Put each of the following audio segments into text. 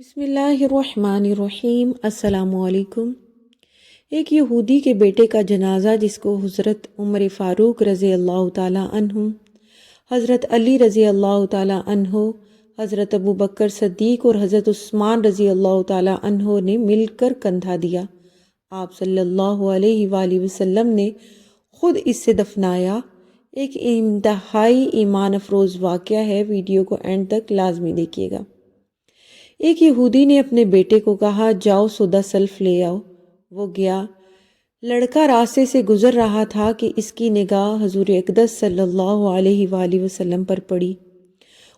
بسم اللہ الرحمن الرحیم۔ السلام علیکم۔ ایک یہودی کے بیٹے کا جنازہ جس کو حضرت عمر فاروق رضی اللہ تعالیٰ عنہ، حضرت علی رضی اللہ تعالیٰ عنہ، حضرت ابو بکر صدیق اور حضرت عثمان رضی اللہ تعالیٰ عنہ نے مل کر کندھا دیا، آپ صلی اللہ علیہ وآلہ وسلم نے خود اس سے دفنایا۔ ایک انتہائی ایمان افروز واقعہ ہے، ویڈیو کو اینڈ تک لازمی دیکھیے گا۔ ایک یہودی نے اپنے بیٹے کو کہا، جاؤ سودا سلف لے آؤ۔ وہ گیا۔ لڑکا راستے سے گزر رہا تھا کہ اس کی نگاہ حضور اقدس صلی اللہ علیہ وآلہ وسلم پر پڑی،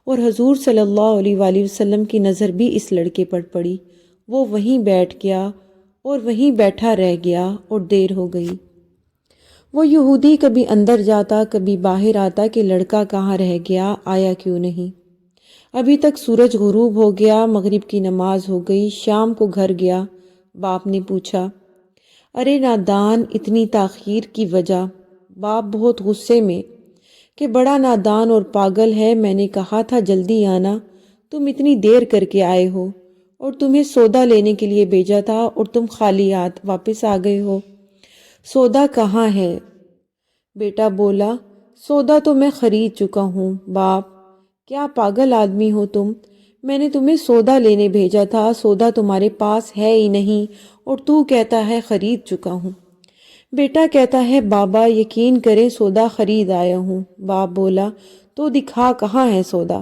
اور حضور صلی اللہ علیہ وآلہ وسلم کی نظر بھی اس لڑکے پر پڑی۔ وہ وہیں بیٹھ گیا اور وہیں بیٹھا رہ گیا اور دیر ہو گئی۔ وہ یہودی کبھی اندر جاتا کبھی باہر آتا کہ لڑکا کہاں رہ گیا، آیا کیوں نہیں۔ ابھی تک سورج غروب ہو گیا، مغرب کی نماز ہو گئی، شام کو گھر گیا۔ باپ نے پوچھا، ارے نادان، اتنی تاخیر کی وجہ؟ باپ بہت غصے میں کہ بڑا نادان اور پاگل ہے، میں نے کہا تھا جلدی آنا، تم اتنی دیر کر کے آئے ہو، اور تمہیں سودا لینے کے لیے بھیجا تھا اور تم خالی ہاتھ واپس آ گئے ہو۔ سودا کہاں ہے؟ بیٹا بولا، سودا تو میں خرید چکا ہوں۔ باپ، کیا پاگل آدمی ہو تم؟ میں نے تمہیں سودا لینے بھیجا تھا، سودا تمہارے پاس ہے ہی نہیں، اور تو کہتا ہے خرید چکا ہوں۔ بیٹا کہتا ہے، بابا یقین کریں سودا خرید آیا ہوں۔ باپ بولا، تو دکھا کہاں ہے سودا؟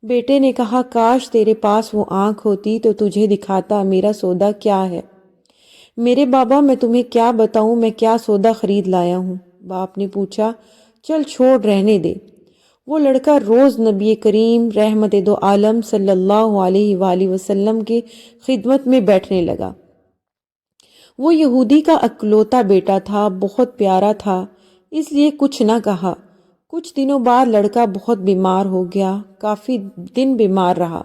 بیٹے نے کہا، کاش تیرے پاس وہ آنکھ ہوتی تو تجھے دکھاتا میرا سودا کیا ہے۔ میرے بابا، میں تمہیں کیا بتاؤں میں کیا سودا خرید لایا ہوں؟ باپ نے پوچھا، چل چھوڑ، رہنے دے۔ وہ لڑکا روز نبی کریم رحمت دو عالم صلی اللہ علیہ وآلہ وسلم کی خدمت میں بیٹھنے لگا۔ وہ یہودی کا اکلوتا بیٹا تھا، بہت پیارا تھا، اس لیے کچھ نہ کہا۔ کچھ دنوں بعد لڑکا بہت بیمار ہو گیا، کافی دن بیمار رہا۔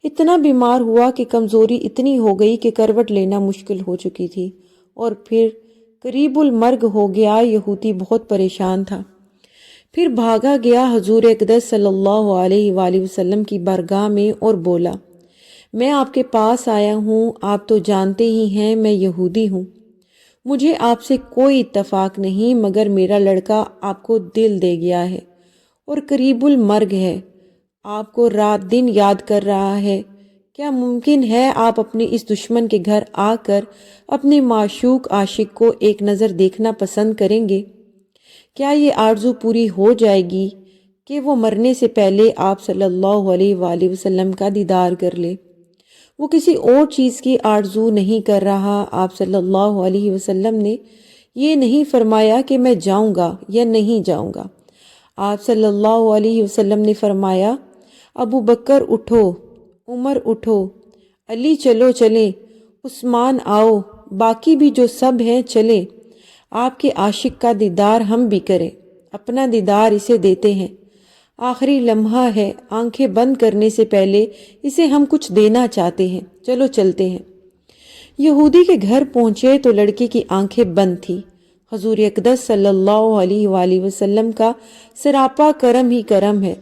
اتنا بیمار ہوا کہ کمزوری اتنی ہو گئی کہ کروٹ لینا مشکل ہو چکی تھی، اور پھر قریب المرگ ہو گیا۔ یہودی بہت پریشان تھا، پھر بھاگا گیا حضور اقدس صلی اللہ علیہ وآلہ وسلم کی بارگاہ میں اور بولا، میں آپ کے پاس آیا ہوں، آپ تو جانتے ہی ہیں میں یہودی ہوں، مجھے آپ سے کوئی اتفاق نہیں، مگر میرا لڑکا آپ کو دل دے گیا ہے اور قریب المرگ ہے، آپ کو رات دن یاد کر رہا ہے۔ کیا ممکن ہے آپ اپنے اس دشمن کے گھر آ کر اپنے معشوق عاشق کو ایک نظر دیکھنا پسند کریں گے؟ کیا یہ آرزو پوری ہو جائے گی کہ وہ مرنے سے پہلے آپ صلی اللہ علیہ وآلہ وسلم کا دیدار کر لے؟ وہ کسی اور چیز کی آرزو نہیں کر رہا۔ آپ صلی اللہ علیہ وسلم نے یہ نہیں فرمایا کہ میں جاؤں گا یا نہیں جاؤں گا۔ آپ صلی اللہ علیہ وسلم نے فرمایا، ابو بکر اٹھو، عمر اٹھو، علی چلو چلیں، عثمان آؤ، باقی بھی جو سب ہیں چلیں، آپ کے عاشق کا دیدار ہم بھی کریں، اپنا دیدار اسے دیتے ہیں، آخری لمحہ ہے، آنکھیں بند کرنے سے پہلے اسے ہم کچھ دینا چاہتے ہیں، چلو چلتے ہیں۔ یہودی کے گھر پہنچے تو لڑکی کی آنکھیں بند تھی۔ حضور اقدس صلی اللہ علیہ وآلہ وسلم کا سراپا کرم ہی کرم ہے۔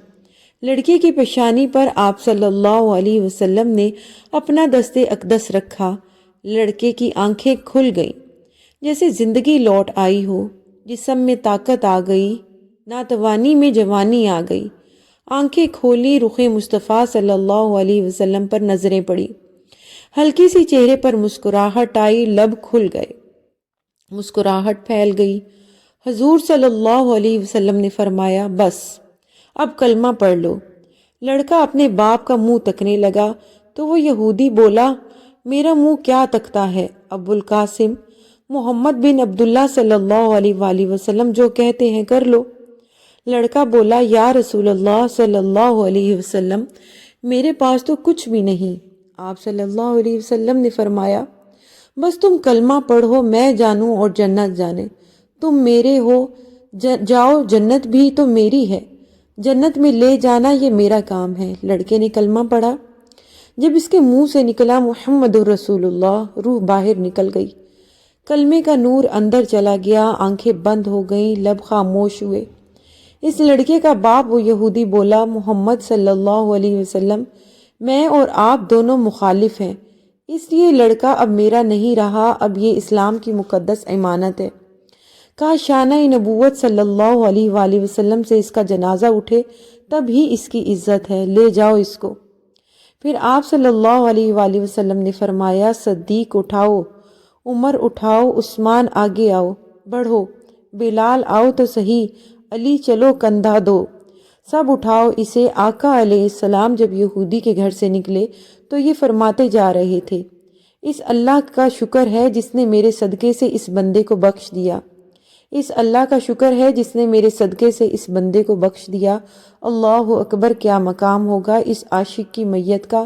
لڑکی کی پیشانی پر آپ صلی اللہ علیہ وسلم نے اپنا دست اقدس رکھا، لڑکے کی آنکھیں کھل گئیں، جیسے زندگی لوٹ آئی ہو، جسم میں طاقت آ گئی، ناتوانی میں جوانی آ گئی۔ آنکھیں کھولی، رخ مصطفیٰ صلی اللہ علیہ وسلم پر نظریں پڑی، ہلکی سی چہرے پر مسکراہٹ آئی، لب کھل گئے، مسکراہٹ پھیل گئی۔ حضور صلی اللہ علیہ وسلم نے فرمایا، بس اب کلمہ پڑھ لو۔ لڑکا اپنے باپ کا منہ تکنے لگا تو وہ یہودی بولا، میرا منہ کیا تکتا ہے؟ ابو القاسم محمد بن عبداللہ صلی اللہ علیہ وآلہ وسلم جو کہتے ہیں کر لو۔ لڑکا بولا، یا رسول اللہ صلی اللہ علیہ وسلم، میرے پاس تو کچھ بھی نہیں۔ آپ صلی اللہ علیہ وسلم نے فرمایا، بس تم کلمہ پڑھو، میں جانوں اور جنت جانے، تم میرے ہو، جاؤ، جنت بھی تو میری ہے، جنت میں لے جانا یہ میرا کام ہے۔ لڑکے نے کلمہ پڑھا، جب اس کے منہ سے نکلا محمد الرسول اللہ، روح باہر نکل گئی، کلمے کا نور اندر چلا گیا، آنکھیں بند ہو گئیں، لب خاموش ہوئے۔ اس لڑکے کا باپ وہ یہودی بولا، محمد صلی اللہ علیہ وسلم میں اور آپ دونوں مخالف ہیں، اس لیے لڑکا اب میرا نہیں رہا، اب یہ اسلام کی مقدس امانت ہے۔ کاش شانہ نبوت صلی اللہ علیہ وآلہ وسلم سے اس کا جنازہ اٹھے، تب ہی اس کی عزت ہے، لے جاؤ اس کو۔ پھر آپ صلی اللہ علیہ وآلہ وسلم نے فرمایا، صدیق اٹھاؤ، عمر اٹھاؤ، عثمان آگے آؤ، بڑھو، بلال آؤ تو صحیح، علی چلو کندھا دو، سب اٹھاؤ اسے۔ آقا علیہ السلام جب یہودی کے گھر سے نکلے تو یہ فرماتے جا رہے تھے، اس اللہ کا شکر ہے جس نے میرے صدقے سے اس بندے کو بخش دیا، اس اللہ کا شکر ہے جس نے میرے صدقے سے اس بندے کو بخش دیا۔ اللہ اکبر، کیا مقام ہوگا اس عاشق کی میت کا،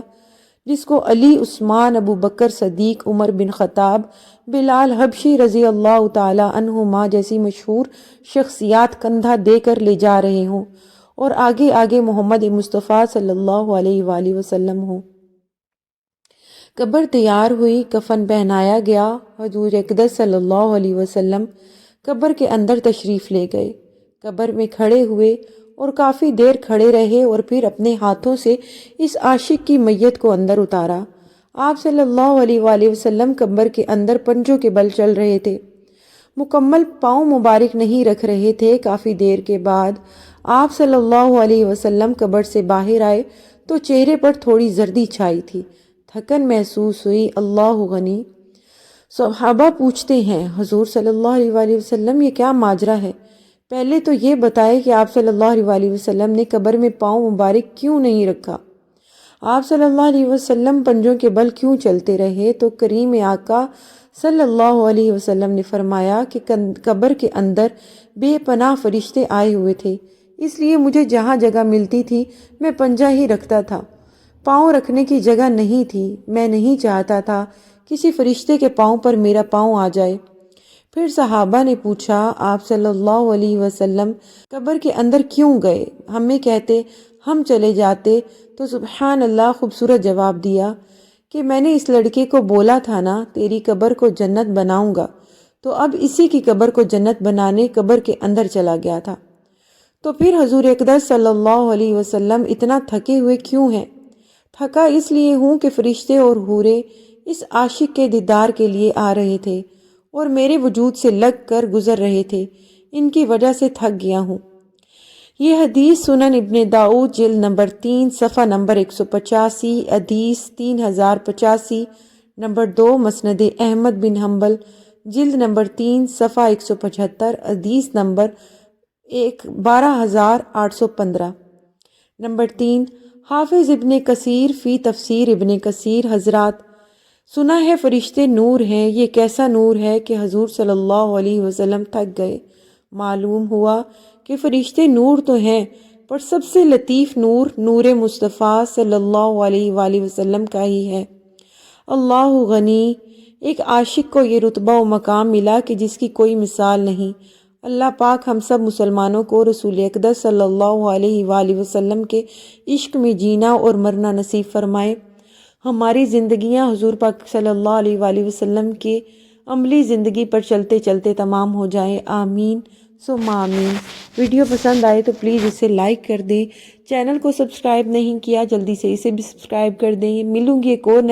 جس کو علی، عثمان، ابو بکر صدیق، عمر بن خطاب، بلال حبشی رضی اللہ تعالی عنہما جیسی مشہور شخصیات کندھا دے کر لے جا رہے ہوں، اور آگے آگے محمد مصطفیٰ صلی اللہ علیہ وآلہ وسلم ہوں۔ قبر تیار ہوئی، کفن پہنایا گیا، حضور اقدس صلی اللہ علیہ وسلم قبر کے اندر تشریف لے گئے، قبر میں کھڑے ہوئے اور کافی دیر کھڑے رہے، اور پھر اپنے ہاتھوں سے اس عاشق کی میت کو اندر اتارا۔ آپ صلی اللہ علیہ وآلہ وسلم قبر کے اندر پنجوں کے بل چل رہے تھے، مکمل پاؤں مبارک نہیں رکھ رہے تھے۔ کافی دیر کے بعد آپ صلی اللہ علیہ وسلم قبر سے باہر آئے تو چہرے پر تھوڑی زردی چھائی تھی، تھکن محسوس ہوئی۔ اللہ غنی۔ صحابہ پوچھتے ہیں، حضور صلی اللہ علیہ وآلہ وسلم یہ کیا ماجرا ہے؟ پہلے تو یہ بتائے کہ آپ صلی اللہ علیہ وآلہ وسلم نے قبر میں پاؤں مبارک کیوں نہیں رکھا؟ آپ صلی اللہ علیہ وسلم پنجوں کے بل کیوں چلتے رہے؟ تو کریم آقا صلی اللہ علیہ وسلم نے فرمایا کہ قبر کے اندر بے پناہ فرشتے آئے ہوئے تھے، اس لیے مجھے جہاں جگہ ملتی تھی میں پنجہ ہی رکھتا تھا، پاؤں رکھنے کی جگہ نہیں تھی، میں نہیں چاہتا تھا کسی فرشتے کے پاؤں پر میرا پاؤں آ جائے۔ پھر صحابہ نے پوچھا، آپ صلی اللہ علیہ وسلم قبر کے اندر کیوں گئے؟ ہمیں کہتے ہم چلے جاتے، تو سبحان اللہ خوبصورت جواب دیا کہ میں نے اس لڑکے کو بولا تھا نا تیری قبر کو جنت بناؤں گا، تو اب اسی کی قبر کو جنت بنانے قبر کے اندر چلا گیا تھا۔ تو پھر حضور اقدس صلی اللہ علیہ وسلم اتنا تھکے ہوئے کیوں ہیں؟ تھکا اس لیے ہوں کہ فرشتے اور حوریں اس عاشق کے دیدار کے لیے آ رہے تھے اور میرے وجود سے لگ کر گزر رہے تھے، ان کی وجہ سے تھک گیا ہوں۔ یہ حدیث سنن ابن داؤد جلد نمبر 3 صفحہ نمبر 185، حدیث 3085، نمبر 2 مسند احمد بن حنبل جلد نمبر 3 صفحہ 175، حدیث نمبر 12815۔ نمبر 3 حافظ ابن کثیر فی تفسیر ابن کثیر۔ حضرات، سنا ہے فرشتے نور ہیں، یہ کیسا نور ہے کہ حضور صلی اللہ علیہ وسلم تھک گئے۔ معلوم ہوا کہ فرشتے نور تو ہیں، پر سب سے لطیف نور نور مصطفیٰ صلی اللہ علیہ وآلہ وسلم کا ہی ہے۔ اللہ غنی۔ ایک عاشق کو یہ رتبہ و مقام ملا کہ جس کی کوئی مثال نہیں۔ اللہ پاک ہم سب مسلمانوں کو رسول اقدس صلی اللہ علیہ وآلہ وسلم کے عشق میں جینا اور مرنا نصیب فرمائے۔ ہماری زندگیاں حضور پاک صلی اللہ علیہ وآلہ وسلم کے عملی زندگی پر چلتے چلتے تمام ہو جائیں، آمین ثم آمین۔ ویڈیو پسند آئے تو پلیز اسے لائک کر دیں، چینل کو سبسکرائب نہیں کیا جلدی سے اسے بھی سبسکرائب کر دیں۔ ملوں گی ایک اور